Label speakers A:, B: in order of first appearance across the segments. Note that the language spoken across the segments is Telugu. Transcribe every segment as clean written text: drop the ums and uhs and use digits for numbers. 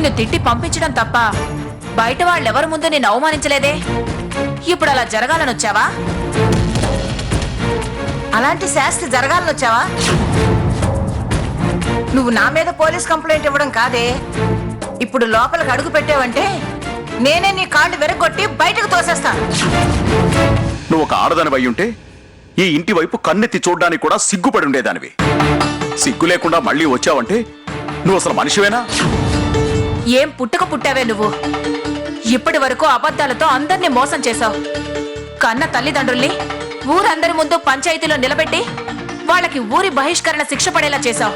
A: నిన్ను తిట్టి పంపించడం తప్ప బయట వాళ్ళెవరి ముందు నిన్ను అవమానించలేదే. ఇప్పుడు అలా జరగాలని వచ్చావా?
B: అలాంటి శాస్తి జరగాలని వచ్చావా? నువ్వు నా మీద పోలీస్ కంప్లైంట్ ఇవ్వడం కాదే, ఇప్పుడు లోపలికి అడుగు పెట్టావంటే నేనే నీ కాళ్ళు విరగొట్టి బయటకు తోసేస్తాను.
C: నువ్వు ఒక ఆడదానివై ఉంటే ఈ ఇంటి వైపు కన్నెత్తి చూడ్డానికి కూడా సిగ్గుపడి ఉండేదానివి. సిగ్గు లేకుండా మళ్ళీ వచ్చావంటే నువ్వు అసలు మనిషివేనా?
A: ఏం పుట్టావే నువ్వు? ఇప్పటి వరకు అబద్ధాలతో అందరినీ మోసం చేశావు. కన్న తల్లిదండ్రుల్ని ఊరందరి ముందు పంచాయతీలో నిలబెట్టి వాళ్ళకి ఊరి బహిష్కరణ శిక్ష పడేలా చేశావు.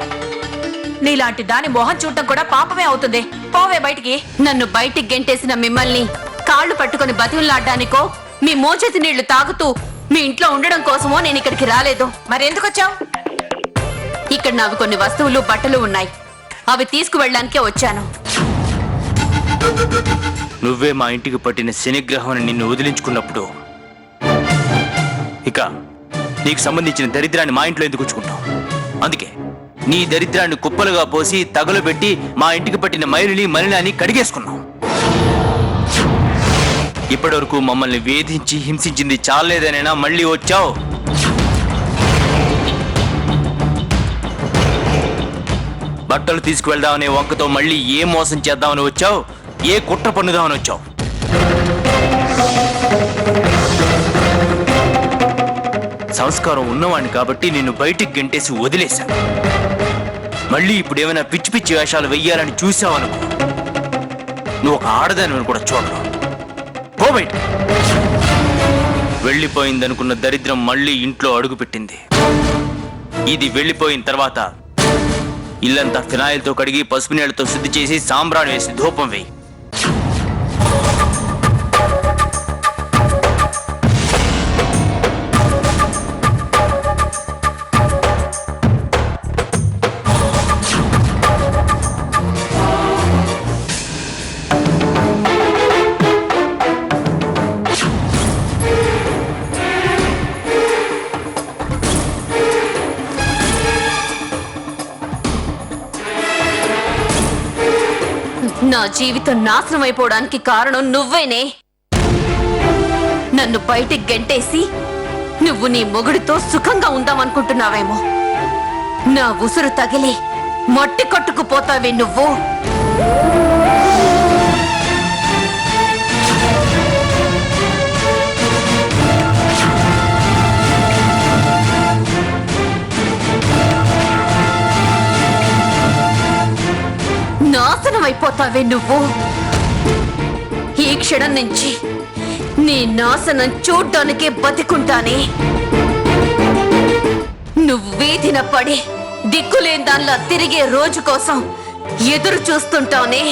A: నీలాంటి దాని మొహం చూడటం కూడా పాపమే అవుతుంది. పోవే బయటికి.
D: నన్ను బయటికి గెంటేసిన మిమ్మల్ని కాళ్ళు పట్టుకుని బతివులాడ్డానికో మీ మోచేతి నీళ్లు తాగుతూ మీ ఇంట్లో ఉండడం కోసమో నేను ఇక్కడికి రాలేదు.
B: మరెందుకు వచ్చావు?
D: ఇక్కడ నాకు కొన్ని వస్తువులు బట్టలు ఉన్నాయి, అవి తీసుకువెళ్ళడానికే వచ్చాను.
E: నువ్వే మా ఇంటికి పట్టిన శనిగ్రహం నిన్ను వదిలించుకున్నప్పుడు ఇక నీకు సంబంధించిన దరిద్రాన్ని మా ఇంట్లో ఎందుకు ఉంచుకుంటావు? అందుకే నీ దరిద్రాన్ని కుప్పలుగా పోసి తగులబెట్టి మా ఇంటికి పట్టిన మలినాన్ని కడిగేసుకున్నావు. ఇప్పటివరకు మమ్మల్ని వేధించి హింసించింది చాలేదనైనా మళ్ళీ వచ్చావు. బట్టలు తీసుకువెళ్దామనే వంకతో మళ్ళీ ఏ మోసం చేద్దామని వచ్చావు? ఏ కుట్ర పన్నుదామని వచ్చావు? సంస్కారం ఉన్నవాడిని కాబట్టి నిన్ను బయటికి గెంటేసి వదిలేశాను. మళ్ళీ ఇప్పుడు ఏమైనా పిచ్చి పిచ్చి వేషాలు వెయ్యాలని చూసావనుకో, నువ్వు ఒక ఆడదాని కూడా చూడను. పో బయట. వెళ్ళిపోయిందనుకున్న దరిద్రం మళ్ళీ ఇంట్లో అడుగుపెట్టింది. ఇది వెళ్ళిపోయిన తర్వాత ఇల్లంతా ఫినాయిల్తో కడిగి పసుపు నీళ్లతో శుద్ధి చేసి సాంబ్రాణి వేసి ధూపం వేయి.
D: నా జీవితం నాశనం అయిపోవడానికి కారణం నువ్వేనే. నన్ను బయటికి గెంటేసి నువ్వు నీ మొగుడితో సుఖంగా ఉందామనుకుంటున్నావేమో. నా ఉసురు తగిలి మట్టి కొట్టుకుపోతావే నువ్వు. నాశనం అయిపోతావే నువ్వు. ఈ క్షణం నుంచి నీ నాశనం చూడ్డానికే బతికుంటానే. నువ్వు వీధిన పడి దిక్కులేని దానిలా తిరిగే రోజు కోసం ఎదురు చూస్తుంటానే.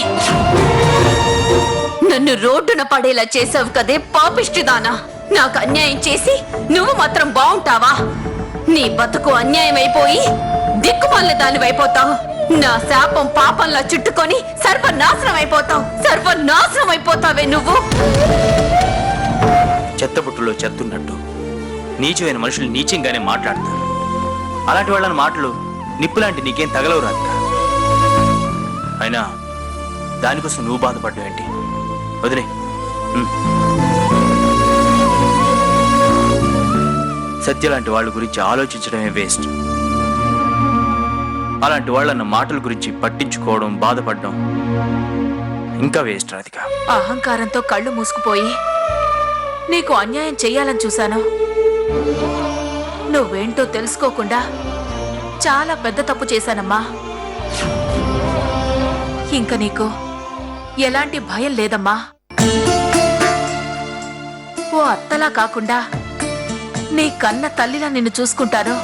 D: నన్ను రోడ్డున పడేలా చేసావు కదే పాపిష్టిదానా. నాకు అన్యాయం చేసి నువ్వు మాత్రం బాగుంటావా? నీ బతుకు అన్యాయం అయిపోయి దిక్కుమాలిన దానివైపోతావు. నా శాపం పాపంలా చుట్టుకొని సర్వనాశనం అయిపోతావే నువ్వు.
E: చెత్తపుట్టులో చెత్తున్నట్టు నీచమైన మనుషులు నీచంగానే మాట్లాడతారు. అలాంటి వాళ్ళని మాటలు నిప్పులాంటి నీకేం తగలవు రాధిక. అయినా దానికోసం నువ్వు బాధపడ్డం ఏంటి? వదిలే. సత్య లాంటి వాళ్ళ గురించి ఆలోచించడమే వేస్ట్. అలాంటి వాళ్ళన్న మాటల గురించి పట్టించుకోవడం, బాధపడడం ఇంకా వేస్ట్ రాధిక.
A: అహంకారంతో కళ్ళు మూసుకుపోయి నీకు అన్యాయం చెయ్యాలని చూశాను. నువ్వేంటో తెలుసుకోకుండా చాలా పెద్ద తప్పు చేశానమ్మా. ఇంక నీకు ఎలాంటి భయం లేదమ్మా. ఓ అత్తలా కాకుండా నీ కన్న తల్లిలా నిన్ను చూసుకుంటాను.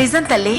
A: నిజం తల్లి.